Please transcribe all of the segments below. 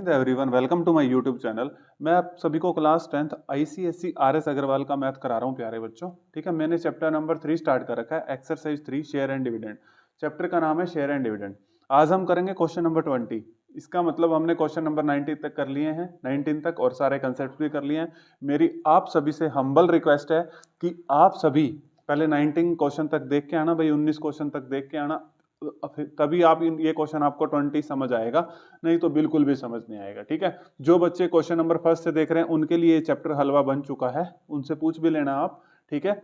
Hind everyone, welcome to my YouTube channel. मैं आप सभी को class 10th ICSE RS Agarwal का मैथ करा रहा हूँ प्यारे बच्चों। ठीक है, मैंने चैप्टर नंबर 3 स्टार्ट कर रखा है, exercise 3 share and dividend. Chapter का नाम है शेयर एंड डिविडेंड। आज हम करेंगे क्वेश्चन नंबर 20। इसका मतलब हमने क्वेश्चन नंबर 19 तक कर लिए हैं, 19 तक, और सारे कंसेप्ट भी कर लिए हैं। मेरी आप सभी से हम्बल रिक्वेस्ट है कि आप सभी पहले 19 क्वेश्चन तक देख के आना भाई, 19 क्वेश्चन तक देख के आना, तभी आप ये क्वेश्चन आपको 20 समझ आएगा, नहीं तो बिल्कुल भी समझ नहीं आएगा। ठीक है, जो बच्चे क्वेश्चन नंबर फर्स्ट से देख रहे हैं उनके लिए चैप्टर हलवा बन चुका है, उनसे पूछ भी लेना आप। ठीक है,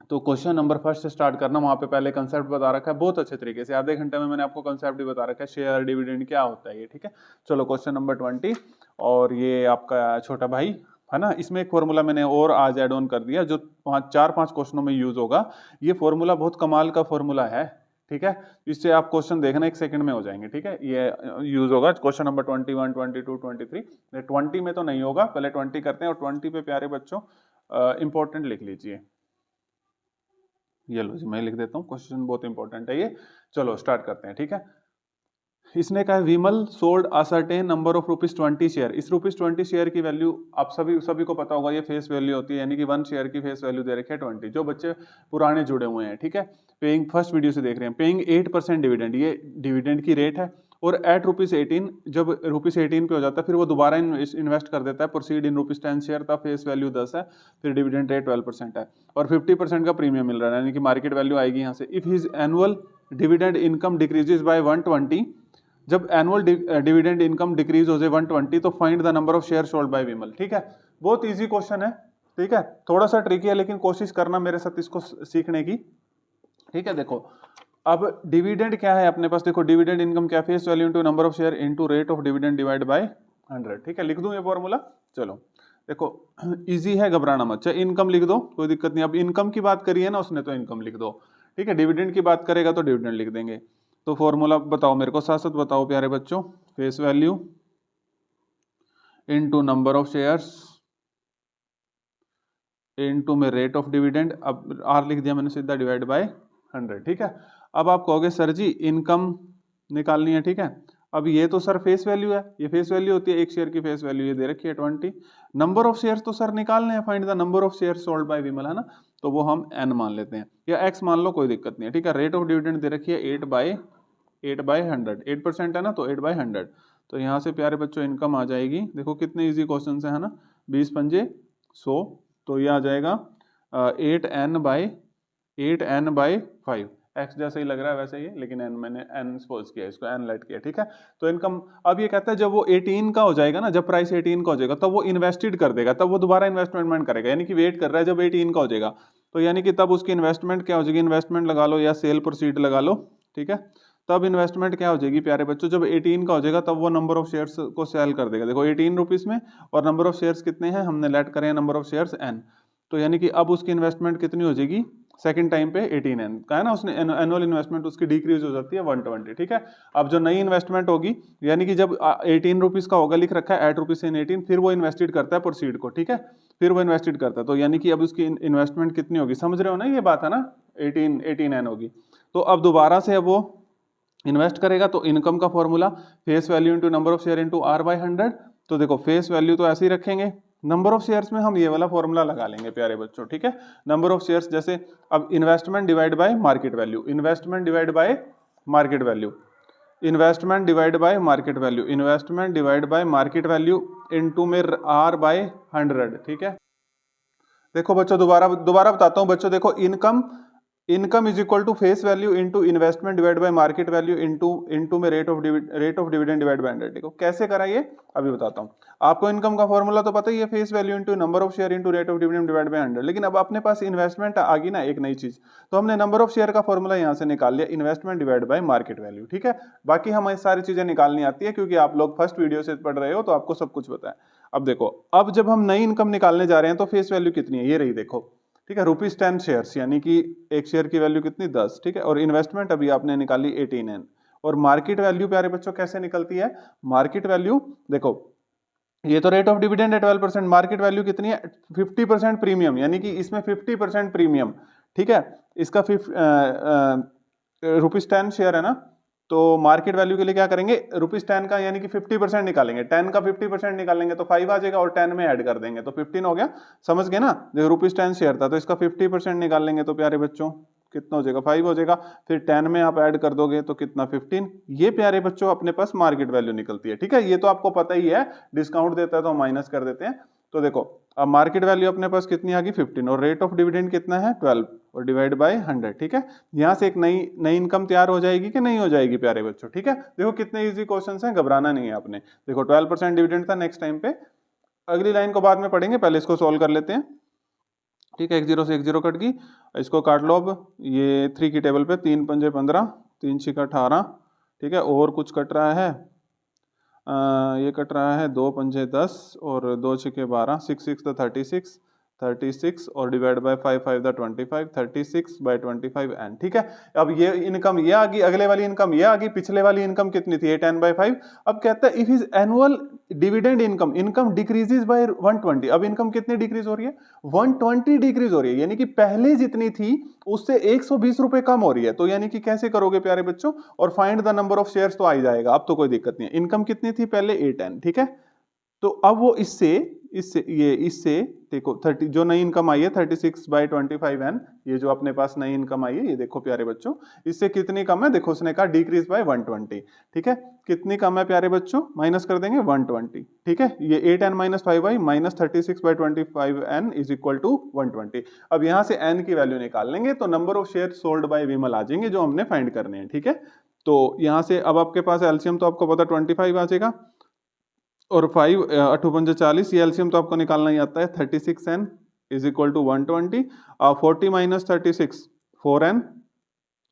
तो क्वेश्चन नंबर फर्स्ट से स्टार्ट करना, वहां पे पहले कंसेप्ट बता रखा है बहुत अच्छे तरीके से, आधे घंटे में मैंने आपको कंसेप्ट भी बता रखा है, शेयर डिविडेंड क्या होता है ये। ठीक है, चलो क्वेश्चन नंबर 20, और ये आपका छोटा भाई है ना, इसमें एक फॉर्मूला मैंने और आज ऐड ऑन कर दिया जो 4-5 क्वेश्चनों में यूज होगा। ये फॉर्मूला बहुत कमाल का फॉर्मूला है। ठीक है, इससे आप क्वेश्चन देखना 1 सेकंड में हो जाएंगे। ठीक है, ये यूज होगा क्वेश्चन नंबर 21, 22, 23। 20 में तो नहीं होगा, पहले 20 करते हैं, और 20 पे प्यारे बच्चों इंपॉर्टेंट लिख लीजिए। ये लो जी, मैं लिख देता हूँ, क्वेश्चन बहुत इंपॉर्टेंट है ये। चलो स्टार्ट करते हैं। ठीक है, इसने कहा Vimal sold a certain number of ₹20 share. इस ₹20 शेयर की वैल्यू आप सभी को पता होगा, ये फेस वैल्यू होती है, यानी कि 1 शेयर की फेस वैल्यू दे रखी है 20। जो बच्चे पुराने जुड़े हुए हैं, ठीक है, पेइंग फर्स्ट वीडियो से देख रहे हैं, पेइंग 8% डिविडेंड, ये डिविडेंड की रेट है। और एट ₹18, जब ₹18 पे हो जाता है फिर वो दोबारा इन्वेस्ट कर देता है, प्रोसीड इन ₹10 शेयर, तब फेस वैल्यू 10 है, फिर डिविडेंड रेट 12% है, और 50% का प्रीमियम मिल रहा है, यानी कि मार्केट वैल्यू आएगी यहाँ से। If his annual dividend income decreases bye 120, जब एनुअल डिविडेंड इनकम डिक्रीज हो जाए 120, तो find the number of share sold by Vimal. ठीक है, बहुत इजी क्वेश्चन है। ठीक है, थोड़ा सा ट्रिकी है, लेकिन कोशिश करना मेरे साथ इसको सीखने की। ठीक है, देखो अब डिविडेंड क्या है अपने पास, देखो डिविडेंड इनकम क्या, face value into number of share into rate of dividend divide by 100। ठीक है, लिख दूं ये फॉर्मूला। चलो देखो इजी है, घबराना मत। चाहे इनकम लिख दो, कोई दिक्कत नहीं। अब इनकम की बात करी है ना उसने, तो इनकम लिख दो। ठीक है, डिविडेंड की बात करेगा तो डिविडेंड लिख देंगे। तो फॉर्मूला बताओ मेरे को, साथ साथ बताओ प्यारे बच्चों। Face value into number of shares into में रेट ऑफ डिविडेंड, अब आर लिख दिया मैंने सीधा, डिवाइड बाय 100। ठीक है, अब आप कहोगे सर जी इनकम निकालनी है। ठीक है, अब ये तो सर फेस वैल्यू है, ये फेस वैल्यू होती है, 1 शेयर की फेस वैल्यू ये दे रखी है 20। नंबर ऑफ शेयर्स तो सर निकालने हैं, find the number of shares sold by Vimal, है ना, तो वो हम n मान लेते हैं, या x मान लो, कोई दिक्कत नहीं है। ठीक है, रेट ऑफ डिविडेंड दे रखी है 8/100, 8% है ना, तो 8/100। तो यहाँ से प्यारे बच्चों इनकम आ जाएगी, देखो कितने इजी क्वेश्चन है ना, 20×5 100, तो ये आ जाएगा 8n/5। एक्स जैसे ही लग रहा है वैसे ही, लेकिन n मैंने n सपोज किया, इसको n लेट किया। ठीक है, तो इनकम अब ये कहता है जब वो 18 का हो जाएगा ना, जब प्राइस 18 का हो जाएगा, तब वो इन्वेस्टेड कर देगा, तब वो दोबारा इन्वेस्टमेंट करेगा, यानी कि वेट कर रहा है जब 18 का हो जाएगा, तो यानी कि तब उसकी इन्वेस्टमेंट क्या हो जाएगी, इन्वेस्टमेंट लगा लो या सेल प्रोसीड लगा लो। ठीक है, तब इन्वेस्टमेंट क्या हो जाएगी प्यारे बच्चों, जब 18 का हो जाएगा तब वो नंबर ऑफ शेयर्स को सेल कर देगा। देखो 18 रुपीज में, और नंबर ऑफ शेयर्स कितने हैं, हमने लेट करें नंबर ऑफ शेयर्स n, तो यानी कि अब उसकी इन्वेस्टमेंट कितनी हो जाएगी, सेकंड टाइम पे 18n का है ना, उसने एनुअल इन्वेस्टमेंट उसकी डिक्रीज हो जाती है 120। ठीक है, अब जो नई इन्वेस्टमेंट होगी, यानी कि जब 18 रुपीज का होगा, लिख रखा है एट ₹18, फिर वो इन्वेस्टेड करता है प्रोसीड को। ठीक है, फिर वो इन्वेस्टेड करता है, तो यानी कि अब उसकी इन्वेस्टमेंट कितनी होगी, समझ रहे हो ना, ये बात है ना, 18n होगी। तो अब दोबारा से अब वो इन्वेस्ट करेगा, तो इनकम का formula face value into number of share into r/100। तो देखो फेस वैल्यू तो ऐसे ही रखेंगे, नंबर ऑफ शेयर्स में हम ये वाला फॉर्मूला लगा लेंगे प्यारे बच्चों। ठीक है, नंबर ऑफ शेयर्स, जैसे अब investment divide by market value, investment divide by market value, investment divide by market value, investment divide by market value into में r/100। ठीक है, देखो बच्चों दोबारा बताता हूं बच्चों, देखो income is equal to face value into investment divide by market value into में rate of dividend divide by 100। देखो कैसे करा ये अभी बताता हूं। आपको इनकम का फॉर्मूला तो पता ही है, face value into number of share into rate of dividend divide by 100, लेकिन अब अपने पास इन्वेस्टमेंट आ गई ना, एक नई चीज, तो हमने नंबर ऑफ शेयर का फॉर्मूला यहां से निकाल लिया, investment divide by market value. ठीक है, बाकी हमें सारी चीजें निकालनी आती है, क्योंकि आप लोग फर्स्ट वीडियो से पढ़ रहे हो, तो आपको सब कुछ पता है। अब देखो, अब जब हम नई इनकम निकालने जा रहे हैं, तो फेस वैल्यू कितनी है, ये रही देखो। ठीक है, ₹10 शेयर्स, यानी कि एक शेयर की वैल्यू कितनी, 10। ठीक है, और इन्वेस्टमेंट अभी आपने निकाली 18n, और मार्केट वैल्यू प्यारे बच्चों कैसे निकलती है, मार्केट वैल्यू देखो, ये तो रेट ऑफ डिविडेंड है 12%, मार्केट वैल्यू कितनी है, 50% प्रीमियम, यानी कि इसमें 50% प्रीमियम। ठीक है, इसका ₹10 शेयर है ना, तो मार्केट वैल्यू के लिए क्या करेंगे, ₹10 का यानी कि 50% निकालेंगे, 10 का 50% निकालेंगे तो 5 आ जाएगा और 10 में ऐड कर देंगे तो 15 हो गया। समझ गए ना, देखो ₹10 शेयर था तो इसका 50% निकाल लेंगे तो प्यारे बच्चों कितना हो जाएगा, 5 हो जाएगा। फिर 10 में आप ऐड कर दोगे तो कितना, 15। ये प्यारे बच्चों अपने पास मार्केट वैल्यू निकलती है। ठीक है, ये तो आपको पता ही है, डिस्काउंट देता है तो माइनस कर देते हैं। तो देखो अब मार्केट वैल्यू अपने पास कितनी आ गई, 15, और रेट ऑफ डिविडेंड कितना है, 12, और डिवाइड बाय 100। ठीक है, यहां से एक नई इनकम तैयार हो जाएगी कि नहीं हो जाएगी प्यारे बच्चों। ठीक है, देखो कितने इजी क्वेश्चंस हैं, घबराना नहीं है आपने। देखो 12% डिविडेंड था, नेक्स्ट टाइम पे अगली लाइन को बाद में पढ़ेंगे, पहले इसको सोल्व कर लेते हैं। ठीक है, 1 0 से 1 0 कट गई, इसको काट लो। अब ये 3 की टेबल पे 3 पंजे 15, 3 6 18। ठीक है, और कुछ कट रहा है, ये कट रहा है 2 पंजे 10 और 2 छके 12, 6 6 तो 36 और डिवाइड बाय 5 5 द 25, 36 बाय 25 एन। ठीक है, अब ये इनकम ये आ गई, अगले वाली इनकम ये आ गई, पिछले वाली इनकम कितनी थी, 8n/5। अब कहता है if his annual dividend income decreases by 120। अब इनकम कितनी डिक्रीज हो रही है, 120 डिक्रीज हो रही है, यानी कि पहले जितनी थी उससे 120 रुपए कम हो रही है। तो यानी कि कैसे करोगे प्यारे बच्चों, और find the number of shares तो आ ही जाएगा, अब तो कोई दिक्कत नहीं है। इनकम कितनी थी पहले, 8n। ठीक है, तो अब वो इससे देखो 30 जो नई इनकम आई है 36/25n, ये जो अपने पास नई इनकम आई है, ये देखो प्यारे बच्चों इससे कितनी कम है, देखो उसने कहा डिक्रीज बाय 120। ठीक है, कितनी कम है प्यारे बच्चों, माइनस कर देंगे 120। ठीक है, ये 8n - 5y - 36/25n is equal to 120। अब यहां से n की वैल्यू निकाल लेंगे तो number of share sold by Vimal आ जाएंगे, जो हमने फाइंड करने हैं। ठीक है, तो यहां से अब आपके पास एलसीएम तो आपको पता 25 आ जाएगा, और 5 8 पंजे 40, ये एलसीएम तो आपको निकालना ही आता है। 36n is equal to 120, 40 - 36 4n,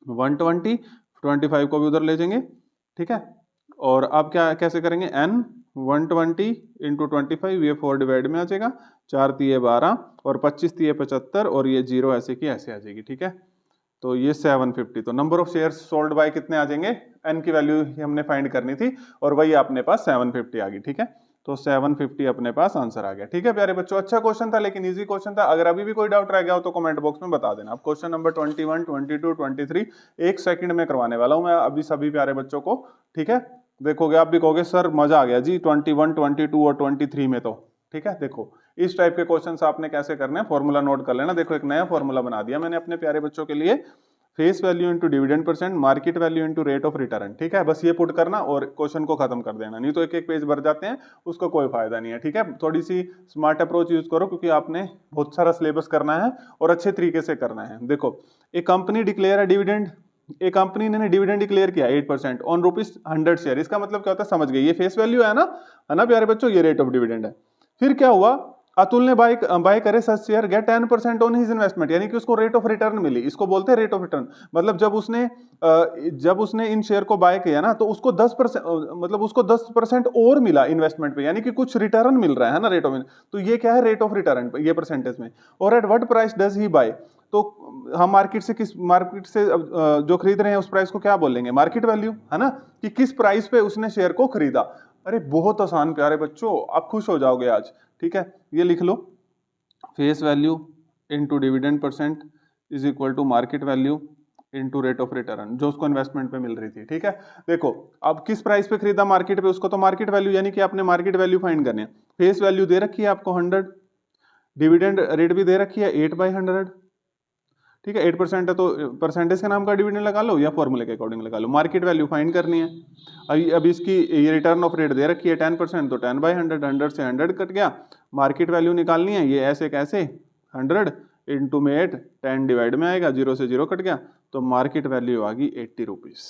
120, 25 को भी उधर ले जाएंगे। ठीक है, और अब क्या कैसे करेंगे, n 120 इंटू 25, ये 4 डिवाइड में आ जाएगा, 4 तिये 12 और 25 तिये 75, और ये 0 ऐसे की ऐसे आ जाएगी। ठीक है, तो ये 750। तो number of shares sold bye कितने आ जाएंगे, एन की वैल्यू हमने फाइंड करनी थी और वही अपने पास 750 आ गई। ठीक है, तो 750 अपने पास आंसर आ गया। ठीक है प्यारे बच्चों, अच्छा क्वेश्चन था, लेकिन इजी क्वेश्चन था। अगर अभी भी कोई डाउट रह गया हो तो कमेंट बॉक्स में बता देना। अब क्वेश्चन नंबर 21, 22, 23 एक सेकंड में करवाने वाला हूं मैं अभी सभी प्यारे बच्चों को। ठीक है, देखोगे आप भी कहोगे सर मजा आ गया जी 21, 22 और 23 में तो। ठीक है, देखो इस टाइप के क्वेश्चंस आपने कैसे करने हैं, फॉर्मूला नोट कर लेना। देखो एक नया फॉर्मूला बना दिया मैंने अपने प्यारे बच्चों के लिए, face value into dividend percent, market value into rate of return. ठीक है, बस ये पुट करना और क्वेश्चन को खत्म कर देना, नहीं तो एक एक पेज भर जाते हैं, उसका कोई फायदा नहीं है। ठीक है, थोड़ी सी स्मार्ट अप्रोच यूज करो, क्योंकि आपने बहुत सारा सिलेबस करना है और अच्छे तरीके से करना है। देखो एक कंपनी डिक्लेयर है डिविडेंड, एक कंपनी ने डिविडेंड डिक्लेयर किया 8% ऑन ₹100 शेयर। इसका मतलब क्या होता है, समझ गए, ये फेस वैल्यू है ना प्यारे बच्चों, ये रेट ऑफ डिविडेंड है। फिर क्या हुआ, अतुल ने बाय करे such share, get 10% on his investment, यानी कि उसको रेट ऑफ रिटर्न मिली। इसको बोलते हैं रेट ऑफ रिटर्न। मतलब जब उसने इन शेयर को बाय किया ना, तो उसको 10% मतलब उसको 10% और मिला इन्वेस्टमेंट पे, यानी कि कुछ रिटर्न मिल रहा है ना रेट ऑफ। तो ये क्या है, रेट ऑफ रिटर्न ये परसेंटेज में। और at what price does he buy, तो हम मार्केट से जो खरीद रहे हैं उस प्राइस को क्या बोलेंगे, मार्केट वैल्यू, है ना, कि किस प्राइस पे उसने शेयर को खरीदा। अरे बहुत आसान प्यारे बच्चों, आप खुश हो जाओगे आज। ठीक है, ये लिख लो, face value into dividend percent is equal to market value into rate of return, जो उसको इन्वेस्टमेंट पे मिल रही थी। ठीक है, देखो अब किस प्राइस पे खरीदा मार्केट पे, उसको तो मार्केट वैल्यू, यानी कि आपने मार्केट वैल्यू फाइंड करनी है। फेस वैल्यू दे रखी है आपको 100, डिविडेंड रेट भी दे रखी है 8/100। ठीक है, 8% है तो परसेंटेज के नाम का डिविडेंड लगा लो या फॉर्मूले के अकॉर्डिंग लगा लो। मार्केट वैल्यू फाइंड करनी है। अभी इसकी ये रिटर्न ऑफ रेट दे रखी है 10%, तो 10/100, 100 से 100 कट गया। मार्केट वैल्यू निकालनी है, ये ऐसे कैसे, 100 इंटू में 8, 10 डिवाइड में आएगा, 0 से 0 कट गया, तो मार्केट वैल्यू आ गई 80 रुपीज।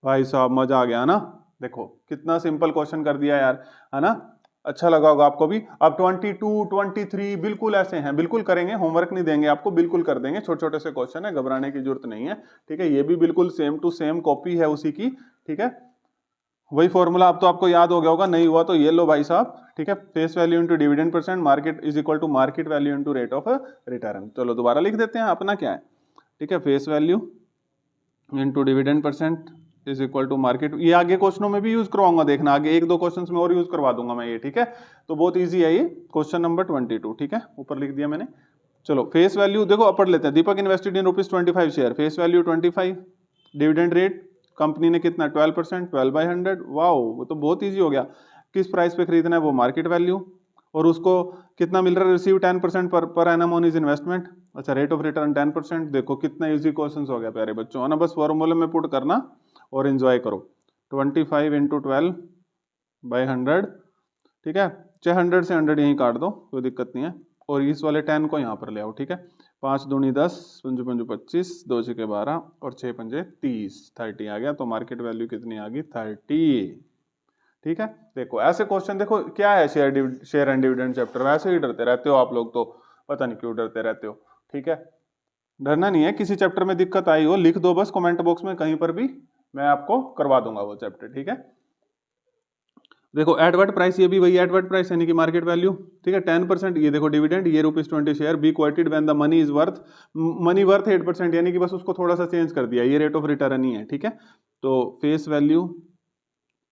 भाई साहब मजा आ गया ना, देखो कितना सिंपल क्वेश्चन कर दिया यार, है ना, अच्छा लगा होगा आपको भी। अब 22, 23 बिल्कुल ऐसे हैं, बिल्कुल करेंगे, होमवर्क नहीं देंगे आपको, बिल्कुल कर देंगे, छोटे छोटे से क्वेश्चन है, घबराने की जरूरत नहीं है। ठीक है, ये भी बिल्कुल सेम टू सेम कॉपी है उसी की। ठीक है, वही फॉर्मूला अब तो आपको याद हो गया होगा, नहीं हुआ तो ये लो भाई साहब। ठीक है, face value into dividend percent, market is equal to market value into rate of return. चलो दोबारा लिख देते हैं, अपना क्या है। ठीक है, face value into dividend percent is equal to market, ये आगे क्वेश्चनों में भी यूज करवाऊंगा, देखना आगे 1-2 क्वेश्चंस में और यूज करवा दूंगा मैं ये। ठीक है, तो बहुत इजी है ये क्वेश्चन नंबर 22। ठीक है, ऊपर लिख दिया मैंने। चलो फेस वैल्यू देखो, पढ़ लेते हैं। Deepak invested in ₹25 share, face value 25, dividend rate company ने कितना 12%, 12/100, वाओ वो तो बहुत ईजी हो गया। किस प्राइस पे खरीदना है, वो मार्केट वैल्यू, और उसको कितना मिल रहा है, receive 10% per annum on is investment. अच्छा, रेट ऑफ रिटर्न 10%। देखो कितना इजी क्वेश्चन हो गया प्यारे बच्चों, है ना। बस फॉर्मूले में पुट करना और एंजॉय करो। 25 × 12/100, ठीक है। चाहे 100 से 100 यहीं काट दो, कोई दिक्कत नहीं है। और इस वाले 10 को यहाँ पर ले आओ, ठीक है। 5 दूनी 10, 5 पंजे 25, 2 छके 12 और 6 पंजे 30, 30 आ गया। तो मार्केट वैल्यू कितनी आ गई, 30, ठीक है। देखो ऐसे क्वेश्चन, देखो क्या है शेयर एंड डिविडेंड चैप्टर, वैसे ही डरते रहते हो आप लोग तो, पता नहीं क्यों डरते रहते हो, ठीक है। डरना नहीं है, किसी चैप्टर में दिक्कत आई हो लिख दो बस कमेंट बॉक्स में कहीं पर भी, मैं आपको करवा दूंगा वो चैप्टर, ठीक है। देखो एडवर्ट प्राइस, ये भी वही एडवर्ट प्राइस यानी कि मार्केट वैल्यू, ठीक है। 10%, ये देखो डिविडेंड, ये ₹20 share, be quoted when the money is worth, money worth 8%, यानी कि बस उसको थोड़ा सा चेंज कर दिया, ये रेट ऑफ रिटर्न ही है, ठीक है। तो face value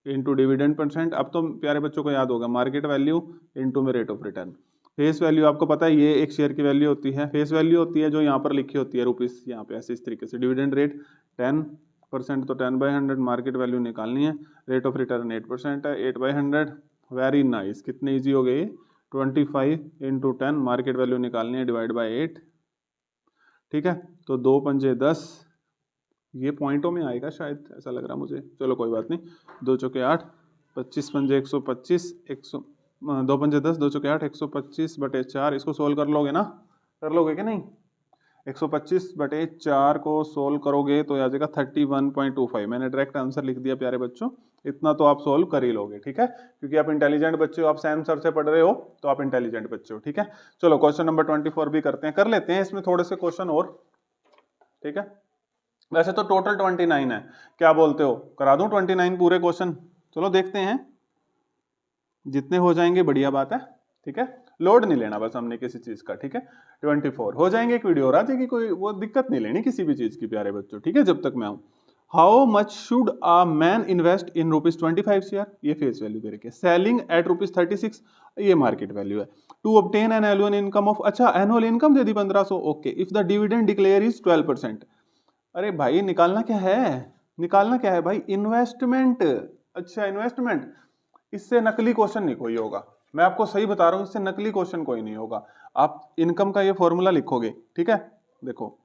into dividend percent, अब तो प्यारे बच्चों को याद होगा, मार्केट वैल्यू इंटू में rate of return. Face value आपको पता है ये एक शेयर की वैल्यू होती है, फेस वैल्यू होती है जो यहाँ पर लिखी होती है रुपीस, यहाँ पे ऐसे इस तरीके से। डिविडेंड रेट 10%, तो 10/100 मार्केट वैल्यू निकालनी है। रेट ऑफ रिटर्न 8% है, 8/100, वेरी नाइस, कितने ईजी हो गई। 25 × 10 मार्केट वैल्यू निकालनी है, डिवाइड बाई 8, ठीक है। तो 2 पंजे 10, ये पॉइंटों में आएगा शायद, ऐसा लग रहा मुझे, चलो कोई बात नहीं। 2 चौके 8, 25 पंजे 125, 2 पंजे 10, 2 चौके 8, 125/4, इसको सोल्व कर लोगे ना, कर लोगे कि नहीं। 125/4 को सोल्व करोगे तो आ जाएगा 31.25, मैंने डायरेक्ट आंसर लिख दिया प्यारे बच्चों, इतना तो आप सोल्व कर ही लोगे, ठीक है, क्योंकि आप इंटेलिजेंट बच्चे हो, आप सैम सर से पढ़ रहे हो तो आप इंटेलिजेंट बच्चे हो, ठीक है। चलो क्वेश्चन नंबर 24 भी करते हैं, कर लेते हैं इसमें थोड़े से क्वेश्चन और, ठीक है। वैसे तो टोटल 29 है, क्या बोलते हो, करा दूं 29 पूरे क्वेश्चन, चलो देखते हैं, जितने हो जाएंगे बढ़िया बात है, ठीक है। लोड नहीं लेना बस हमने किसी चीज का, ठीक है। 24 हो जाएंगे, एक वीडियो और आ जाएगी, कोई वो दिक्कत नहीं लेनी किसी भी चीज की प्यारे बच्चों, ठीक है, जब तक मैं आऊं। How much should a man invest in ₹25 share, ये फेस वैल्यू दे रखी है। सेलिंग एट ₹36, ये मार्केट वैल्यू है। To obtain an annual income of, अच्छा एनुअल इनकम दे दी 1500, okay. If the dividend declare is 12%, अरे भाई निकालना क्या है, निकालना क्या है भाई, इन्वेस्टमेंट। अच्छा इन्वेस्टमेंट, इससे नकली क्वेश्चन नहीं कोई होगा, मैं आपको सही बता रहा हूं, इससे नकली क्वेश्चन कोई नहीं होगा। आप इनकम का ये फॉर्मूला लिखोगे, ठीक है। देखो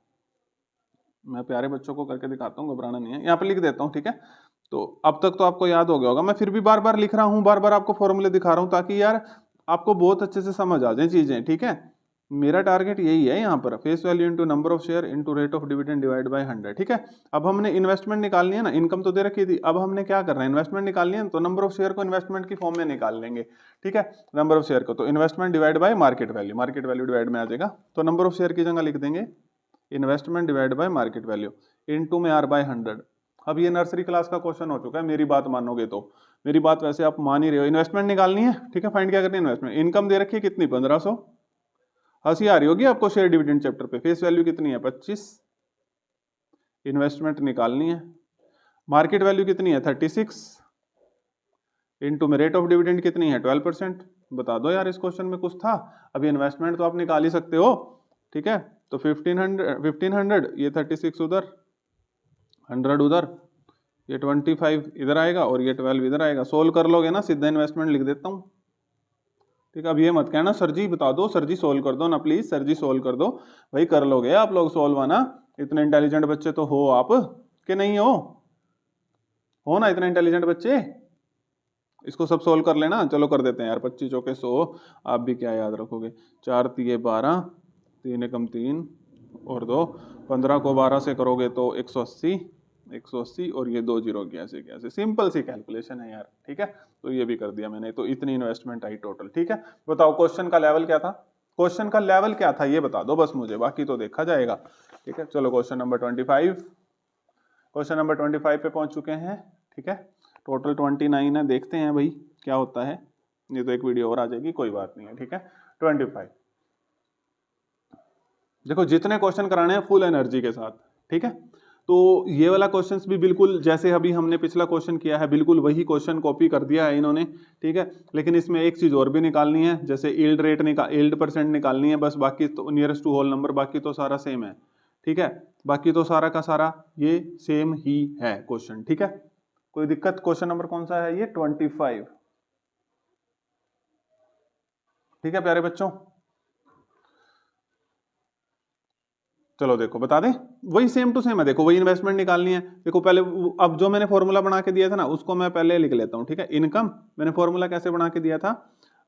मैं प्यारे बच्चों को करके दिखाता हूँ, घबराना नहीं है, यहाँ पे लिख देता हूँ, ठीक है। तो अब तक तो आपको याद हो गया होगा, मैं फिर भी बार बार लिख रहा हूँ, बार बार आपको फॉर्मूले दिखा रहा हूँ, ताकि यार आपको बहुत अच्छे से समझ आ जाए चीजें, ठीक है। मेरा टारगेट यही है यहाँ पर, face value into number of share into rate of dividend divide by 100, ठीक है। अब हमने इन्वेस्टमेंट निकालनी है ना, इनकम तो दे रखी थी, अब हमने क्या करना है, इन्वेस्टमेंट निकालनी है, तो नंबर ऑफ शेयर को इन्वेस्टमेंट की फॉर्म में निकाल लेंगे, ठीक है। नंबर ऑफ शेयर को तो investment divide by market value, market value divide में आ जाएगा, तो नंबर ऑफ शेयर की जगह लिख देंगे investment divide by market value into में R/100। अब ये नर्सरी क्लास का क्वेश्चन हो चुका है, मेरी बात मानोगे तो, मेरी बात वैसे आप मान ही रहे हो, इन्वेस्टमेंट निकालनी है, ठीक है। फाइंड क्या करनी है, इन्वेस्टमेंट, इनकम दे रखी है कितनी 1500, हंसी आ रही होगी आपको शेयर डिविडेंड चैप्टर पे, फेस वैल्यू कितनी है 25, इन्वेस्टमेंट निकालनी है, मार्केट वैल्यू कितनी है 36, इनटू में रेट ऑफ डिविडेंड कितनी है 12%। बता दो यार इस क्वेश्चन में कुछ था, अभी इन्वेस्टमेंट तो आप निकाल ही सकते हो, ठीक है। तो 1500, ये 36 उधर, 100 उधर, ये 25 इधर आएगा और ये 12 इधर आएगा, सोल्व कर लोगे ना, सीधा इन्वेस्टमेंट लिख देता हूँ, ठीक है। अब ये मत कहना सर जी बता दो, सर जी सोल्व कर दो ना प्लीज, सर जी सोल्व कर दो, भाई कर लोगे आप लोग सोल्व, आना, इतने इंटेलिजेंट बच्चे तो हो आप, कि नहीं हो ना इतने इंटेलिजेंट बच्चे, इसको सब सोल्व कर लेना, चलो कर देते हैं यार। 25 चौके 100, आप भी क्या याद रखोगे, 4 तिये 12, 3 एकम 3 और 2, 15 को 12 से करोगे तो 180, 180 और ये 2 जीरो कैसे कैसे, सिंपल सी कैलकुलेशन है यार, ठीक है। तो ये भी कर दिया मैंने, तो इतनी इन्वेस्टमेंट आई टोटल, ठीक है। बताओ क्वेश्चन का लेवल क्या था, क्वेश्चन का लेवल क्या था ये बता दो बस मुझे, बाकी तो देखा जाएगा, ठीक है। चलो क्वेश्चन नंबर 25, क्वेश्चन नंबर 25 पे पहुंच चुके हैं, ठीक है। टोटल 29 है, देखते हैं भाई क्या होता है, ये तो एक वीडियो और आ जाएगी, कोई बात नहीं है, ठीक है। 25 देखो जितने क्वेश्चन कराने हैं फुल एनर्जी के साथ, ठीक है। तो ये वाला क्वेश्चंस भी बिल्कुल जैसे अभी हमने पिछला क्वेश्चन किया है, बिल्कुल वही क्वेश्चन कॉपी कर दिया है इन्होंने, ठीक है। लेकिन इसमें एक चीज और भी निकालनी है, जैसे यील्ड परसेंट निकालनी है बस, बाकी तो नियरेस्ट टू होल नंबर, बाकी तो सारा सेम है, ठीक है। बाकी तो सारा का सारा ये सेम ही है क्वेश्चन, ठीक है। कोई दिक्कत? क्वेश्चन नंबर कौन सा है ये? 25। ठीक है प्यारे बच्चों, चलो देखो बता दें, वही सेम टू सेम है। देखो वही इन्वेस्टमेंट निकालनी है। देखो पहले अब जो मैंने फॉर्मूला बना के दिया था ना, उसको मैं पहले लिख लेता हूँ, ठीक है। इनकम मैंने फॉर्मूला कैसे बना के दिया था,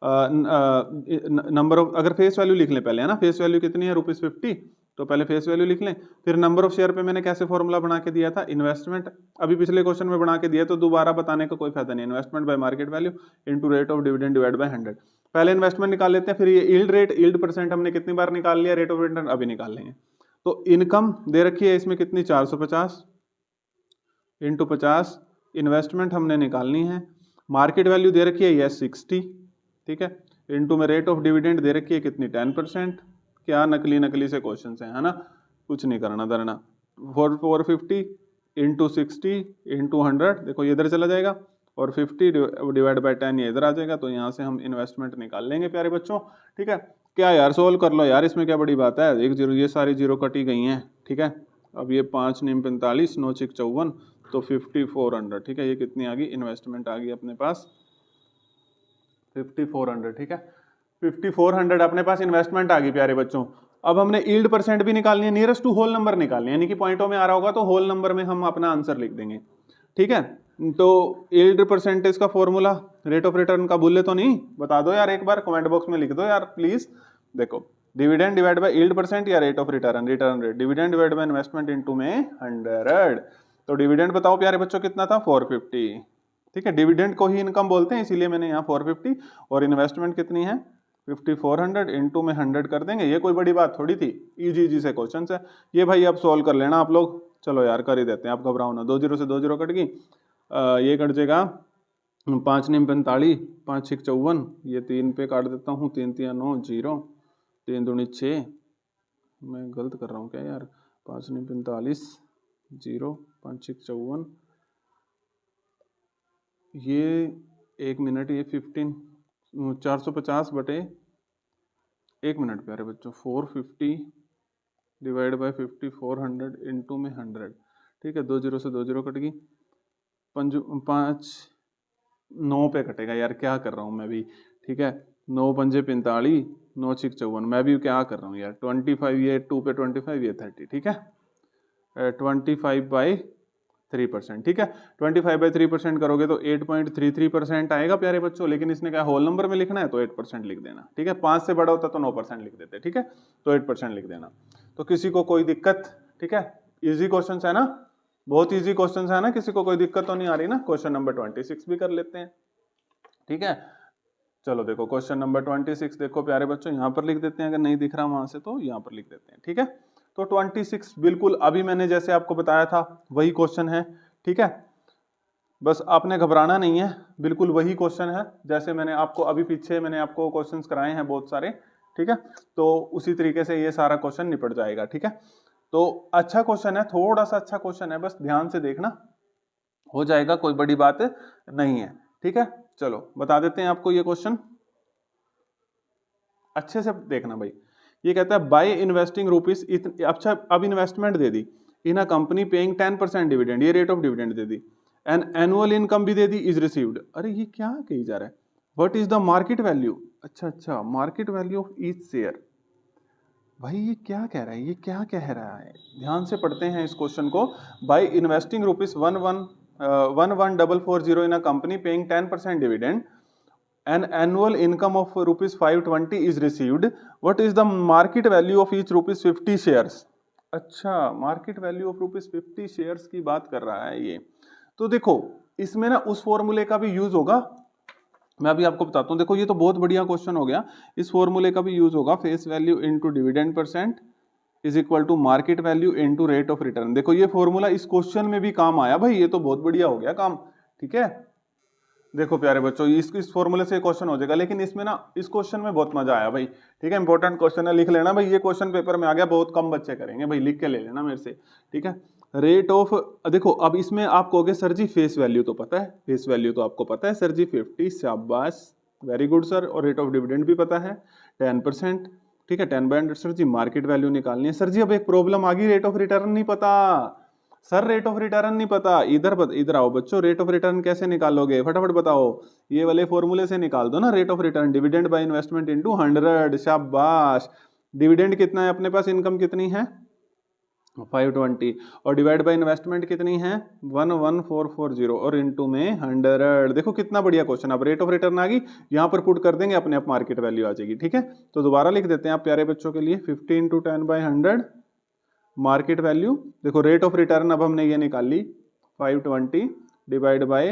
नंबर ऑफ, अगर फेस वैल्यू लिख लें पहले, है ना, फेस वैल्यू कितनी है ₹50, तो पहले फेस वैल्यू लिख लें। फिर नंबर ऑफ शेयर पे मैंने कैसे फॉर्मूला बना के दिया था, इन्वेस्टमेंट, अभी पिछले क्वेश्चन में बना के दिया, तो दोबारा बताने का कोई फायदा नहीं। Investment by market value into rate of dividend divide by 100। पहले इन्वेस्टमेंट निकाल लेते हैं, फिर ये यील्ड रेट, यील्ड परसेंट हमने कितनी बार निकाल लिया, रेट ऑफ रिटर्न अभी निकाल लेंगे। तो इनकम दे रखी है इसमें कितनी, 450 इंटू 50, इन्वेस्टमेंट हमने निकालनी है। मार्केट वैल्यू दे रखी है ये 60, ठीक है, इंटू में रेट ऑफ डिविडेंड दे रखी है कितनी, 10%। क्या नकली नकली से क्वेश्चन है ना, कुछ नहीं करना धरना। 450 इंटू 60 इंटू 100, देखो ये इधर चला जाएगा, और 50 डिवाइड बाय 10 ये इधर आ जाएगा। तो यहाँ से हम इन्वेस्टमेंट निकाल लेंगे प्यारे बच्चों, ठीक है। क्या यार, सोल्व कर लो यार, इसमें क्या बड़ी बात है, एक जीरो, ये सारी जीरो कटी गई हैं, ठीक है। अब ये 5 9 45 9 6 54, तो 5400, ठीक है। ये कितनी आ गई, इन्वेस्टमेंट आ गई अपने पास 5400, ठीक है। 5400 अपने पास इन्वेस्टमेंट आ गई प्यारे बच्चों। अब हमने यील्ड परसेंट भी निकालनी है, नियरेस्ट टू होल नंबर निकालनी है, यानी कि पॉइंटों में आ रहा होगा तो होल नंबर में हम अपना आंसर लिख देंगे, ठीक है। तो यील्ड परसेंटेज का फॉर्मूला, रेट ऑफ रिटर्न का भूले तो नहीं, बता दो यार, एक बार कमेंट बॉक्स में लिख दो यार प्लीज। देखो dividend divide by yield percent या rate of return, return rate, dividend divide by investment into में 100। तो डिविडेंड बताओ प्यारे बच्चों कितना था, 450, ठीक है। डिविडेंड को ही इनकम बोलते हैं, इसीलिए मैंने यहाँ 450, और इन्वेस्टमेंट कितनी है 5400, इंटू में 100 कर देंगे। ये कोई बड़ी बात थोड़ी थी, इजी इजी से क्वेश्चन है ये भाई। अब सोल्व कर लेना आप लोग, चलो यार कर ही देते हैं, आप घबराओ ना। 2 जीरो से 2 जीरो कट गई, ये कट जाएगा 5 9 45, 5 6 54, ये 3 पे काट देता हूँ, 3 3 9 0, 3 दूनी 6, मैं गलत कर रहा हूँ क्या यार, 5 9 45 0, 5 6 54, ये 1 मिनट, ये 15 450 बटे 1 मिनट प्यारे बच्चों, 450 डिवाइड बाय 5400 इंटू में 100, ठीक है। 2 जीरो से 2 जीरो कट गई, 5 9 पे कटेगा यार, क्या कर रहा हूँ मैं भी, ठीक है। 9 पंजे 45, 9 6 54, मैं भी क्या कर रहा हूँ यार, 25, ये 2 पे 25, ये 30, ठीक है। 25/3%, ठीक है। 25/3% करोगे तो 8.33% आएगा प्यारे बच्चों, लेकिन इसने क्या होल नंबर में लिखना है, तो 8% लिख देना, ठीक है। 5 से बड़ा होता तो 9% लिख देते, ठीक है। तो 8% लिख देना। तो किसी को कोई दिक्कत, ठीक है, इजी क्वेश्चन है ना, बहुत इजी क्वेश्चन है ना, किसी को कोई दिक्कत तो नहीं आ रही ना। क्वेश्चन नंबर 26 भी कर लेते हैं, ठीक है। चलो देखो क्वेश्चन नंबर 26, देखो प्यारे बच्चों, यहाँ पर लिख देते हैं, अगर नहीं दिख रहा वहां से तो यहाँ पर लिख देते हैं, ठीक है। तो 26 बिल्कुल अभी मैंने जैसे आपको बताया था वही क्वेश्चन है, ठीक है। बस आपने घबराना नहीं है, बिल्कुल वही क्वेश्चन है जैसे मैंने आपको अभी पीछे मैंने आपको क्वेश्चंस कराए हैं बहुत सारे, ठीक है। तो उसी तरीके से ये सारा क्वेश्चन निपट जाएगा, ठीक है। तो अच्छा क्वेश्चन है, थोड़ा सा अच्छा क्वेश्चन है, बस ध्यान से देखना, हो जाएगा, कोई बड़ी बात नहीं है, ठीक है। चलो बता देते हैं आपको ये क्वेश्चन, अच्छे से देखना भाई। ये कहता है बाय इन्वेस्टिंग रुपीज, अच्छा अब इन्वेस्टमेंट दे दी in a company paying 10% dividend, ये रेट ऑफ डिविडेंड दे दी, एंड एनुअल इनकम भी दे दी इज रिसीव्ड। अरे ये क्या कही जा रहा है, what is the market value, अच्छा market value of each share. भाई ये क्या कह रहा है, ये क्या कह रहा है, ध्यान से पढ़ते हैं इस क्वेश्चन को। By investing rupees 11,440 in a company paying 10% dividend, an annual income of rupees 520 is received, what is the market value of each rupees 50 shares। अच्छा market value of rupees 50 shares की बात कर रहा है ये। तो देखो इसमें ना उस फॉर्मूले का भी यूज होगा, मैं अभी आपको बताता हूँ। देखो ये तो बहुत बढ़िया क्वेश्चन हो गया, इस फॉर्मूले का भी यूज होगा, face value into dividend percent is equal to market value into rate of return. देखो ये फॉर्मूला इस क्वेश्चन में भी काम आया भाई, ये तो बहुत बढ़िया हो गया काम, ठीक है। देखो प्यारे बच्चों इस फॉर्मूले से क्वेश्चन हो जाएगा, लेकिन इसमें ना इस क्वेश्चन में बहुत मजा आया भाई, ठीक है। इंपॉर्टेंट क्वेश्चन है, लिख लेना भाई, ये क्वेश्चन पेपर में आ गया, बहुत कम बच्चे करेंगे भाई, लिख के ले लेना मेरे से, ठीक है। रेट ऑफ, देखो अब इसमें आप कहोगे सर जी फेस वैल्यू तो पता है, फेस वैल्यू तो आपको पता है सर जी 50, शाबाश वेरी गुड सर, और रेट ऑफ डिविडेंड भी पता है 10%, ठीक है। 10/100 सर जी मार्केट वैल्यू निकालनी है। सर जी अब एक प्रॉब्लम आ गई, रेट ऑफ रिटर्न नहीं पता। सर रेट ऑफ रिटर्न नहीं पता, इधर आओ बच्चों, रेट ऑफ रिटर्न कैसे निकालोगे फटाफट बताओ। ये वाले फॉर्मूले से निकाल दो ना rate of return, dividend by investment into 100। शाबाश। डिविडेंड कितना है अपने पास, इनकम कितनी है 520, और डिवाइड बाय इन्वेस्टमेंट कितनी है 11440, और इनटू में 100। देखो कितना बढ़िया क्वेश्चन। अब रेट ऑफ रिटर्न आ गई, यहाँ पर पुट कर देंगे, अपने आप मार्केट वैल्यू आ जाएगी। ठीक है, तो दोबारा लिख देते हैं आप प्यारे बच्चों के लिए, 50 इंटू 10/100 मार्केट वैल्यू। देखो रेट ऑफ रिटर्न अब हमने ये निकाल ली 520 डिवाइड बाय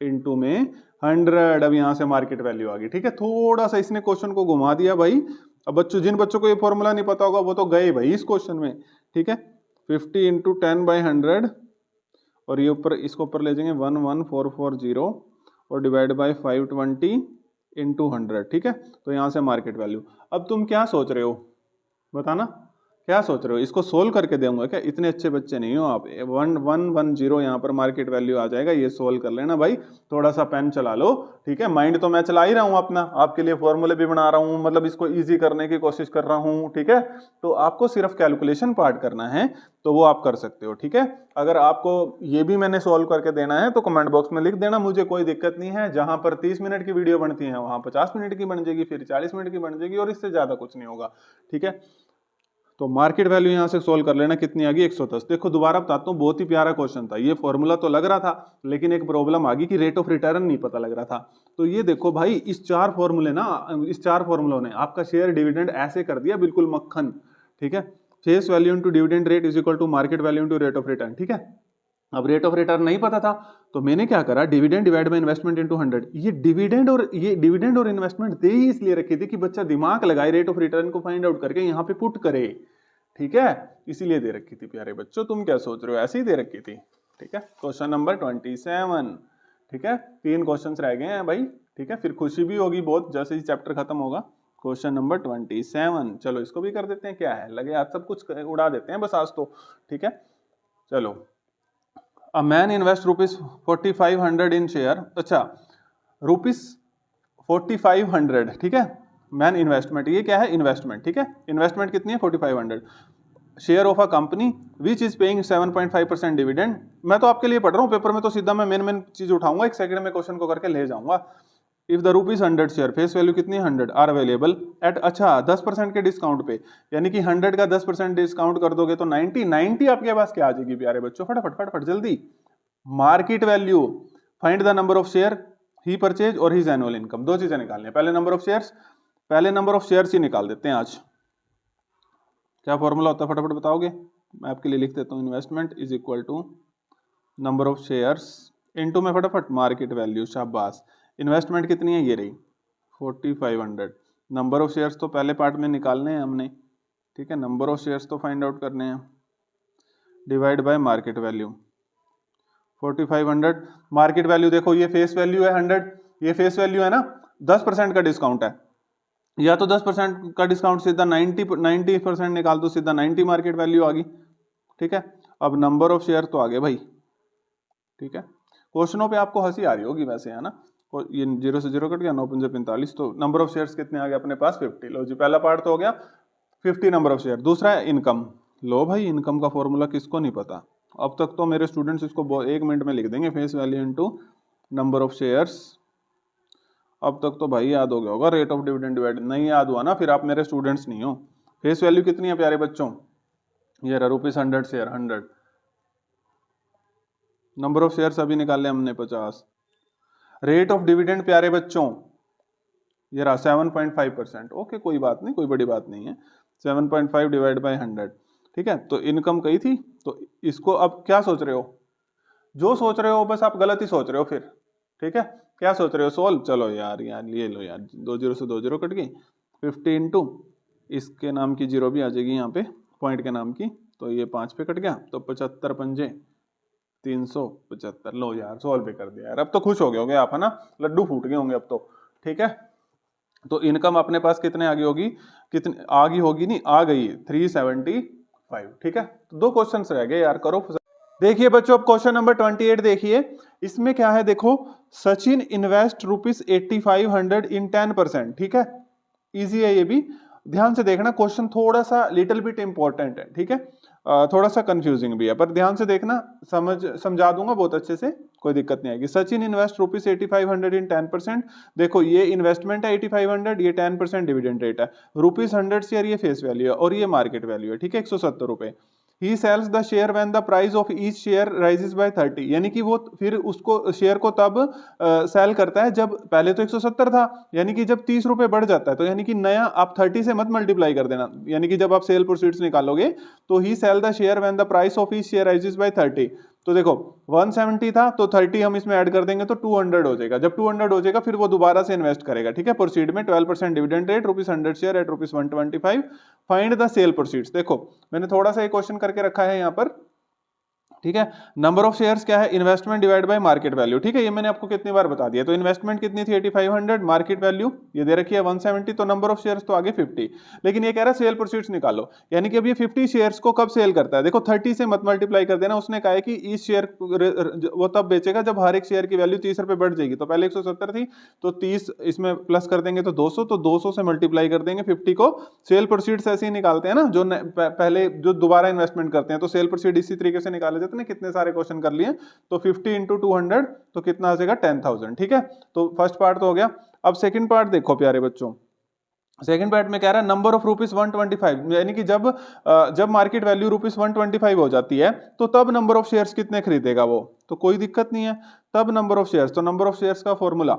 इनटू में 100। अब यहाँ से मार्केट वैल्यू आ गई। ठीक है, थोड़ा सा इसने क्वेश्चन को घुमा दिया भाई। अब बच्चों, जिन बच्चों को ये फॉर्मूला नहीं पता होगा वो तो गए भाई इस क्वेश्चन में। ठीक है, 50 इंटू 10/100, और ये ऊपर, इसको ऊपर ले जाएंगे 11440, और डिवाइड बाय 520 इंटू 100। ठीक है, तो यहाँ से मार्केट वैल्यू। अब तुम क्या सोच रहे हो बताना, क्या सोच रहे हो, इसको सोल्व करके दूंगा क्या? इतने अच्छे बच्चे नहीं हो आप। 1110 यहाँ पर मार्केट वैल्यू आ जाएगा, ये सोल्व कर लेना भाई। थोड़ा सा पेन चला लो। ठीक है, माइंड तो मैं चला ही रहा हूँ अपना, आपके लिए फॉर्मूले भी बना रहा हूँ, मतलब इसको इजी करने की कोशिश कर रहा हूँ। ठीक है, तो आपको सिर्फ कैलकुलेशन पार्ट करना है, तो वो आप कर सकते हो। ठीक है, अगर आपको ये भी मैंने सोल्व करके देना है तो कमेंट बॉक्स में लिख देना, मुझे कोई दिक्कत नहीं है। जहां पर 30 मिनट की वीडियो बनती है वहां 50 मिनट की बन जाएगी, फिर 40 मिनट की बन जाएगी, और इससे ज्यादा कुछ नहीं होगा। ठीक है, तो मार्केट वैल्यू यहां से सोल्व कर लेना, कितनी आ गई 110। देखो दोबारा बताता हूँ, बहुत ही प्यारा क्वेश्चन था, ये फॉर्मूला तो लग रहा था, लेकिन एक प्रॉब्लम आ गई कि रेट ऑफ रिटर्न नहीं पता लग रहा था। तो ये देखो भाई, इस चार फॉर्मूलों ने आपका शेयर डिविडेंड ऐसे कर दिया बिल्कुल मक्खन। ठीक है, face value into dividend rate is equal to market value into rate of return. ठीक है, अब रेट ऑफ रिटर्न नहीं पता था, तो मैंने क्या करा, dividend divide by investment into 100। ये डिविडेंड और इन्वेस्टमेंट दे ही इसलिए रखी थी कि बच्चा दिमाग लगाए, रेट ऑफ रिटर्न को फाइंड आउट करके यहाँ पे पुट करे। ठीक है, इसीलिए दे रखी थी प्यारे बच्चों। तुम क्या सोच रहे हो, ऐसे ही दे रखी थी। ठीक है, क्वेश्चन नंबर 27। ठीक है, 3 क्वेश्चन रह गए हैं भाई। ठीक है, फिर खुशी भी होगी बहुत जैसे ही चैप्टर खत्म होगा। क्वेश्चन नंबर 27, चलो इसको भी कर देते हैं, क्या है लगे, आज सब कुछ उड़ा देते हैं बस आज तो। ठीक है, चलो। अ मैन इन्वेस्ट ₹4500 इन शेयर। अच्छा, ₹4500। ठीक है, मैन इन्वेस्टमेंट, ये क्या है इन्वेस्टमेंट। ठीक है, इन्वेस्टमेंट कितनी है 4500। Share of a company which is paying 7.5% dividend. मैं तो आपके लिए पढ़ रहा हूँ, पेपर में तो सीधा मैं मेन चीज उठाऊंगा, एक सेकंड में क्वेश्चन को करके ले जाऊंगा। If the ₹100 share, face value कितनी है 100, आर अवेलेबल एट, अच्छा 10% के डिस्काउंट पे, यानी कि 100 का 10% डिस्काउंट कर दोगे तो 90 आपके पास क्या आ जाएगी प्यारे बच्चों, फटाफट फटाफट जल्दी। Market value, find the number of share he purchase और हिज एनुअल इनकम, दो चीजें निकालनी है। पहले नंबर ऑफ शेयर्स ही निकाल देते हैं आज। क्या फॉर्मूला होता है फटाफट बताओगे? मैं आपके लिए लिख देता हूँ, investment is equal to number of shares into में फटाफट मार्केट वैल्यू। शाबाश, इन्वेस्टमेंट कितनी है, ये रही 4500। नंबर ऑफ शेयर्स तो पहले पार्ट में निकालने हैं हमने। ठीक है, नंबर ऑफ शेयर्स तो फाइंड आउट करने हैं, divide by market value 4500। Market value देखो, ये फेस वैल्यू है 100, ये फेस वैल्यू है ना, 10% का डिस्काउंट है, या तो 10% का डिस्काउंट सीधा 90% निकाल दो, सीधा 90 मार्केट वैल्यू आ गई। ठीक है, अब नंबर ऑफ शेयर तो आ गए भाई। ठीक है, क्वेश्चनों पे आपको हंसी आ रही होगी वैसे, है ना, ये 0 से 0 कट गया, 9 पंजे 45, तो नंबर ऑफ शेयर्स कितने आ गए अपने पास 50। लो जी, पहला पार्ट तो हो गया 50 नंबर ऑफ शेयर। दूसरा है इनकम। लो भाई, इनकम का फॉर्मूला किसको नहीं पता, अब तक तो मेरे स्टूडेंट्स इसको 1 मिनट में लिख देंगे, face value into number of shares. अब तक तो भाई याद हो गया होगा, रेट ऑफ डिविडेंड डिवाइड, नहीं याद हुआ ना फिर आप मेरे स्टूडेंट्स नहीं हो। फेस वैल्यू कितनी है प्यारे बच्चों, ये रहा ₹100 शेयर 100। नंबर ऑफ शेयर्स अभी निकाले हमने 50। रेट ऑफ डिविडेंड प्यारे बच्चों ये रहा 7.5%। ओके, कोई बात नहीं, कोई बड़ी बात नहीं है, 7.5 डिवाइड बाय 100। ठीक है, तो इनकम कही थी, तो इसको अब क्या सोच रहे हो, जो सोच रहे हो बस आप गलत ही सोच रहे हो फिर। ठीक है, क्या सोच रहे हो, सोल्व। चलो यार ये लो यार, 2 0 से 2 0 कट गई, 50 इंटू इसके नाम की 0 भी आ जाएगी यहाँ पे, पॉइंट के नाम की, तो ये 5 पे कट गया, तो 75 पंजे 375। लो यार, सोल्व भी कर दिया यार, अब तो खुश हो गए होंगे आप, है ना, लड्डू फूट गए होंगे अब तो। ठीक है, तो इनकम अपने पास कितने आ गई होगी, कितनी आ गई होगी, नहीं आ गई 375। ठीक है, तो 2 क्वेश्चन रह गए यार, करो। देखिए बच्चों, अब क्वेश्चन नंबर 28 देखिए, इसमें क्या है देखो, सचिन इन्वेस्ट ₹8500 इन 10%। ठीक है, इजी है ये भी। ध्यान से देखना, क्वेश्चन थोड़ा सा लिटिल बिट इंपॉर्टेंट है, ठीक है, थोड़ा सा कंफ्यूजिंग भी है, पर ध्यान से देखना, समझा दूंगा बहुत अच्छे से, कोई दिक्कत नहीं आएगी। सचिन इन्वेस्ट रुपीज 8500 इन 10%। देखो ये इन्वेस्टमेंट है 8500, ये 10% डिविडेंड रेट है, रुपीज 100 शेयर ये फेस वैल्यू है और ये मार्केट वैल्यू है, ठीक है, 170 रुपए। He sells the share when the price of each share rises by 30, यानी कि वो फिर उसको शेयर को तब सेल करता है जब, पहले तो 170 था, यानी कि जब 30 रुपए बढ़ जाता है, तो यानी कि नया आप 30 से मत मल्टीप्लाई कर देना, यानी कि जब आप सेल प्रोसीड्स निकालोगे तो he sell the share when the price of each share rises by 30। तो देखो 170 था तो 30 हम इसमें ऐड कर देंगे तो 200 हो जाएगा, जब 200 हो जाएगा फिर वो दोबारा से इन्वेस्ट करेगा, ठीक है, प्रोसीड में 12% dividend rate, rupees 100 share at rupees 125। Find the sale proceeds. देखो मैंने थोड़ा सा एक क्वेश्चन करके रखा है यहाँ पर, ठीक है, नंबर ऑफ शेयर्स क्या है, investment divide by market value, ठीक है, ये मैंने आपको कितनी बार बता दिया। तो इन्वेस्टमेंट कितनी थी 8500, मार्केट वैल्यू ये दे रखी है 170, तो नंबर ऑफ शेयर्स तो आगे 50, लेकिन ये कह रहा है सेल प्रोसीड्स निकालो, यानी कि अब ये 50 शेयर्स को कब सेल करता है, देखो 30 से मत मल्टीप्लाई कर देना, उसने कहा है कि इस शेयर वो तब बेचेगा जब हर एक शेयर की वैल्यू 30 रुपए बढ़ जाएगी, तो पहले 170 थी तो 30 इसमें प्लस कर देंगे तो 200, तो 200 से मल्टीप्लाई कर देंगे 50 को। सेल प्रोसीड्स ऐसे ही निकालते हैं ना, जो पहले जो दोबारा इन्वेस्टमेंट करते हैं, तो सेल प्रोसीड इसी तरीके से निकाले जाते हैं, कितने सारे क्वेश्चन कर लिए, तो 50 इंटू 200 तो कितना आ जाएगा 10,000, ठीक है, तो फर्स्ट पार्ट तो हो गया। अब सेकंड पार्ट देखो प्यारे बच्चों, सेकंड पार्ट में कह रहा है नंबर ऑफ रुपीज 125, यानी कि जब मार्केट वैल्यू रुपीज 125 हो जाती है तो तब नंबर ऑफ शेयर्स कितने खरीदेगा वो, तो कोई दिक्कत नहीं है, तब नंबर ऑफ शेयर्स, तो नंबर ऑफ शेयर्स का फॉर्मूला,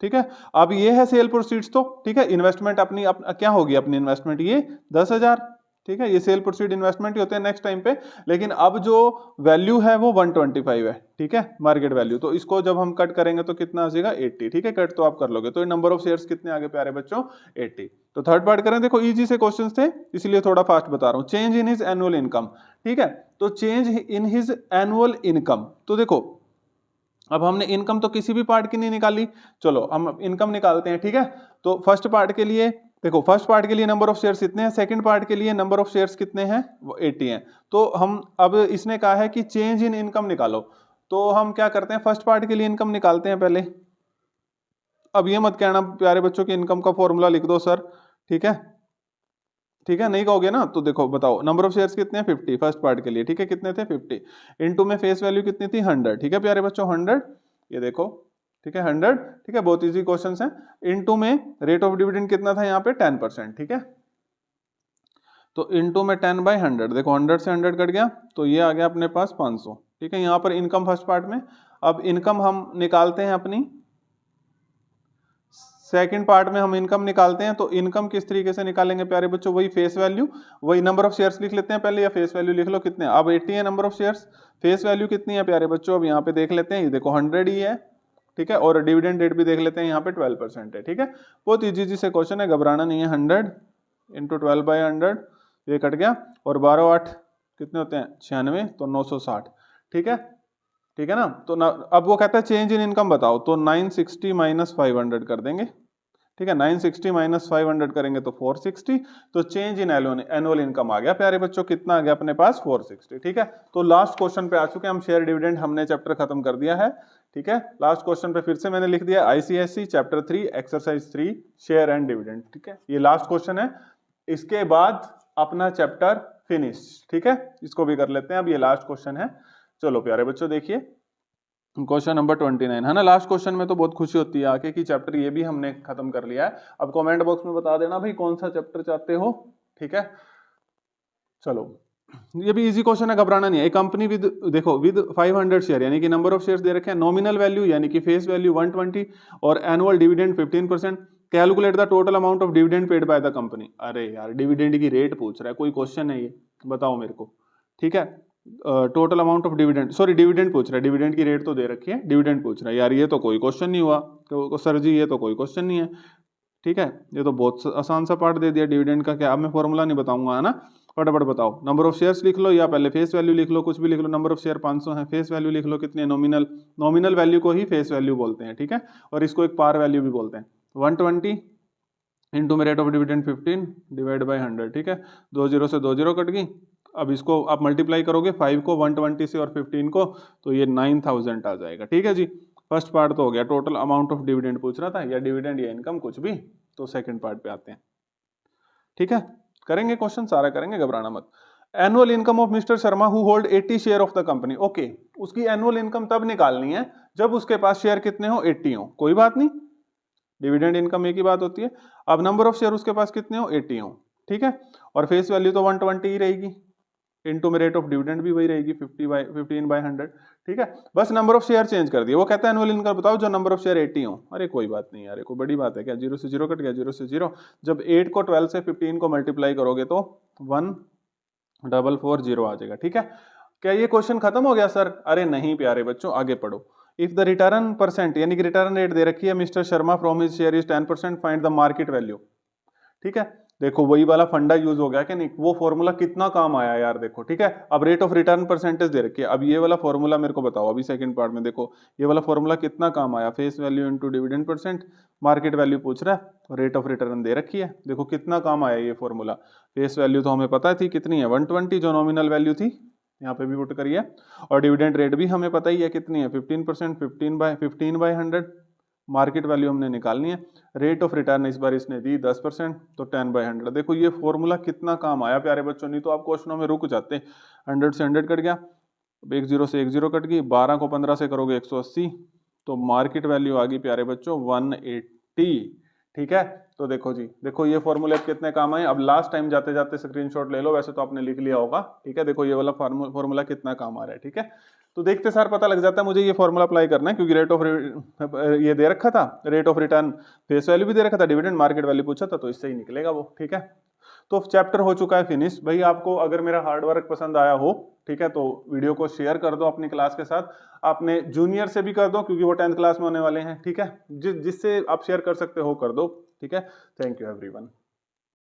ठीक है। अब ये है सेल प्रोसीड्स, तो ठीक है, इन्वेस्टमेंट अपनी क्या होगी, अपनी इन्वेस्टमेंट ये 10,000, ठीक है, ये सेल प्रोसीड इन्वेस्टमेंट ही होते हैं नेक्स्ट टाइम पे, लेकिन अब जो वैल्यू है वो 125 है, ठीक है, मार्केट वैल्यू, तो इसको जब हम कट करेंगे तो कितना आ जाएगा 80, ठीक है, कट तो आप कर लोगे, तो नंबर ऑफ शेयर्स कितने आगे प्यारे बच्चों 80। तो थर्ड पार्ट करें, देखो इजी से क्वेश्चंस थे इसलिए थोड़ा फास्ट बता रहा हूं। Change in his annual income, ठीक है, तो change in his annual income, तो देखो अब हमने इनकम तो किसी भी पार्ट की नहीं निकाली, चलो हम इनकम निकालते हैं, ठीक है। तो फर्स्ट पार्ट के लिए देखो, फर्स्ट पार्ट के लिए नंबर ऑफ शेयर्स इतने हैं, सेकंड पार्ट के लिए नंबर ऑफ शेयर्स कितने हैं, वो 80 हैं। तो हम अब इसने कहा है कि चेंज इन इनकम निकालो, तो हम क्या करते हैं, फर्स्ट पार्ट के लिए इनकम निकालते हैं पहले। अब ये मत कहना प्यारे बच्चों की इनकम का फॉर्मूला लिख दो सर, ठीक है, ठीक है, नहीं कहोगे ना, तो देखो बताओ नंबर ऑफ शेयर्स कितने हैं 50 फर्स्ट पार्ट के लिए, ठीक है, कितने थे 50, इनटू में फेस वैल्यू कितनी थी 100, ठीक है प्यारे बच्चों 100, ये देखो, ठीक है 100, ठीक है, बहुत इजी क्वेश्चंस हैं। इनटू में रेट ऑफ डिविडेंड कितना था यहाँ पे 10%, ठीक है, तो इनटू में 10/100, देखो 100 से 100 कट गया तो ये आ गया अपने पास 500, ठीक है, यहाँ पर इनकम फर्स्ट पार्ट में। अब इनकम हम निकालते हैं अपनी सेकंड पार्ट में, हम इनकम निकालते हैं, तो इनकम किस तरीके से निकालेंगे प्यारे बच्चों, वही फेस वैल्यू, वही नंबर ऑफ शेयर्स लिख लेते हैं पहले, या फेस वैल्यू लिख लो कितने, अब 80 है number of shares, face value कितनी है प्यारे बच्चों, अब यहाँ पे देख लेते हैं, ये देखो 100 ही है, ठीक है, और डिविडेंड रेट भी देख लेते हैं, यहाँ पे 12% है, ठीक है, बहुत इजी से क्वेश्चन है, घबराना नहीं है। 100 इंटू 12/100 ये कट गया, और 12/8 कितने होते हैं 96, तो 960, ठीक है, ठीक है ना, तो अब वो कहता है चेंज इन इनकम बताओ, तो 960 माइनस 500 कर देंगे, ठीक है, 960 माइनस 500 करेंगे तो 460, तो चेंज इन एनुअल इनकम आ गया प्यारे बच्चों, कितना आ गया अपने पास 460, ठीक है। तो लास्ट क्वेश्चन पे आ चुके हैं हम, शेयर डिविडेंड हमने चैप्टर खत्म कर दिया है, ठीक है। लास्ट क्वेश्चन पे फिर से मैंने लिख दिया ICSC chapter 3 exercise 3 share and dividend, ठीक है, ये लास्ट क्वेश्चन है, इसके बाद अपना चैप्टर फिनिश, ठीक है, इसको भी कर लेते हैं, अब ये लास्ट क्वेश्चन है। चलो प्यारे बच्चों देखिए क्वेश्चन नंबर 29 है ना, लास्ट क्वेश्चन में तो बहुत खुशी होती है आके कि चैप्टर ये भी हमने खत्म कर लिया है। अब कमेंट बॉक्स में बता देना भाई कौन सा चैप्टर चाहते हो, ठीक है। चलो ये भी इजी क्वेश्चन है, घबराना नहीं है। एक कंपनी विद देखो विद 500 शेयर, यानी कि नंबर ऑफ शेयर्स दे रखे हैं, नॉमिनल वैल्यू यानी कि फेस वैल्यू 120 और annual dividend 15%, calculate the total amount of dividend paid by the company. अरे यार डिविडेंड की रेट पूछ रहा है, कोई क्वेश्चन है ये, बताओ मेरे को, ठीक है। Total amount of dividend, sorry dividend पूछ रहा है, डिविडेंड की रेट तो दे रखी है, डिविडेंड पूछ रहा है, यार ये तो कोई क्वेश्चन नहीं हुआ, तो सर जी ये तो कोई क्वेश्चन नहीं है, ठीक है, ये तो बहुत आसान सा पार्ट दे दिया। डिविडेंड का क्या, अब मैं फॉर्मूला नहीं बताऊंगा, है ना, फटाफट बताओ। नंबर ऑफ शेयर्स लिख लो या पहले फेस वैल्यू लिख लो, कुछ भी लिख लो, नंबर ऑफ शेयर 500 है, फेस वैल्यू लिख लो कितनी है, नॉमिनल वैल्यू को ही फेस वैल्यू बोलते हैं, ठीक है, और इसको एक पार वैल्यू भी बोलते हैं। 120 इंटू में rate of dividend 15 divide by 100, ठीक है, 2 0 से 2 0 कट गई। अब इसको आप मल्टीप्लाई करोगे 5 को 120 से और 15 को, तो ये 9000 आ जाएगा, ठीक है जी। फर्स्ट पार्ट तो हो गया, टोटल अमाउंट ऑफ डिविडेंड पूछ रहा था, या डिविडेंड या इनकम कुछ भी, तो सेकंड पार्ट पे आते हैं, ठीक है, करेंगे क्वेश्चन, सारा करेंगे, घबराना मत। Annual income of mister Sharma who hold 80 share of the company. Okay, उसकी एनुअल इनकम तब निकालनी है जब उसके पास शेयर कितने हो, 80 हो, कोई बात नहीं, डिविडेंड इनकम एक ही बात होती है। अब नंबर ऑफ शेयर उसके पास कितने हो, 80 हो, ठीक है, और फेस वैल्यू तो 120 ही रहेगी, इनटू में रेट ऑफ डिविडेंड भी वही रहेगी 15/100, ठीक है, बस नंबर ऑफ शेयर चेंज कर दिए। वो कहता है एनुअल इनकम बताओ जो नंबर ऑफ शेयर 80 हो। अरे कोई बात नहीं यार, कोई बड़ी बात है क्या, 0 से 0 कट गया, 0 से 0, जब 8 को 12 से 15 को मल्टीप्लाई करोगे तो 1440 आ जाएगा, ठीक है। क्या ये क्वेश्चन खत्म हो गया सर? अरे नहीं प्यारे बच्चों, आगे पढ़ो। इफ द रिटर्न परसेंट यानी कि रिटर्न रेट दे रखी है, mister Sharma from his share is 10%, find the market value, ठीक है। देखो वही वाला फंडा यूज हो गया कि नहीं, वो फॉर्मूला कितना काम आया यार, देखो, ठीक है। अब रेट ऑफ रिटर्न परसेंटेज दे रखी है, अब ये वाला फॉर्मूला मेरे को बताओ, अभी सेकंड पार्ट में देखो ये वाला फॉर्मूला कितना काम आया, face value into dividend percent, market value पूछ रहा है, रेट ऑफ रिटर्न दे रखी है, देखो कितना काम आया ये फॉर्मूला। फेस वैल्यू तो हमें पता थी कितनी है, 120 जो नॉमिनल वैल्यू थी, यहाँ पे भी पुट करिए, और डिविडेंड रेट भी हमें पता ही है कितनी है, 15%, 15/100, मार्केट वैल्यू हमने निकालनी है, रेट ऑफ रिटर्न इस बार इसने दी 10%, तो 10/100। देखो ये फॉर्मूला कितना काम आया प्यारे बच्चों, नहीं तो आप क्वेश्चनों में रुक जाते। 100 से 100 कट गया, 1 0 से 1 0 कट गई, 12 को 15 से करोगे 180, तो मार्केट वैल्यू आ गई प्यारे बच्चों 180, ठीक है। तो देखो जी, देखो ये फॉर्मूले कितने काम आए। अब लास्ट टाइम जाते जाते स्क्रीनशॉट ले लो, वैसे तो आपने लिख लिया होगा, ठीक है। देखो ये वाला फॉर्मूला कितना काम आ रहा है, ठीक है। तो देखते सार पता लग जाता है मुझे ये फॉर्मूला अप्लाई करना है, क्योंकि रेट ऑफ ये दे रखा था, rate of return, face value भी दे रखा था, डिविडेंड, मार्केट वैल्यू पूछा था, तो इससे ही निकलेगा वो, ठीक है। तो चैप्टर हो चुका है फिनिश। भाई आपको अगर मेरा हार्ड वर्क पसंद आया हो, ठीक है, तो वीडियो को शेयर कर दो अपनी क्लास के साथ, अपने जूनियर से भी कर दो क्योंकि वो 10th क्लास में होने वाले हैं, ठीक है। जिससे आप शेयर कर सकते हो कर दो, ठीक है। Thank you everyone.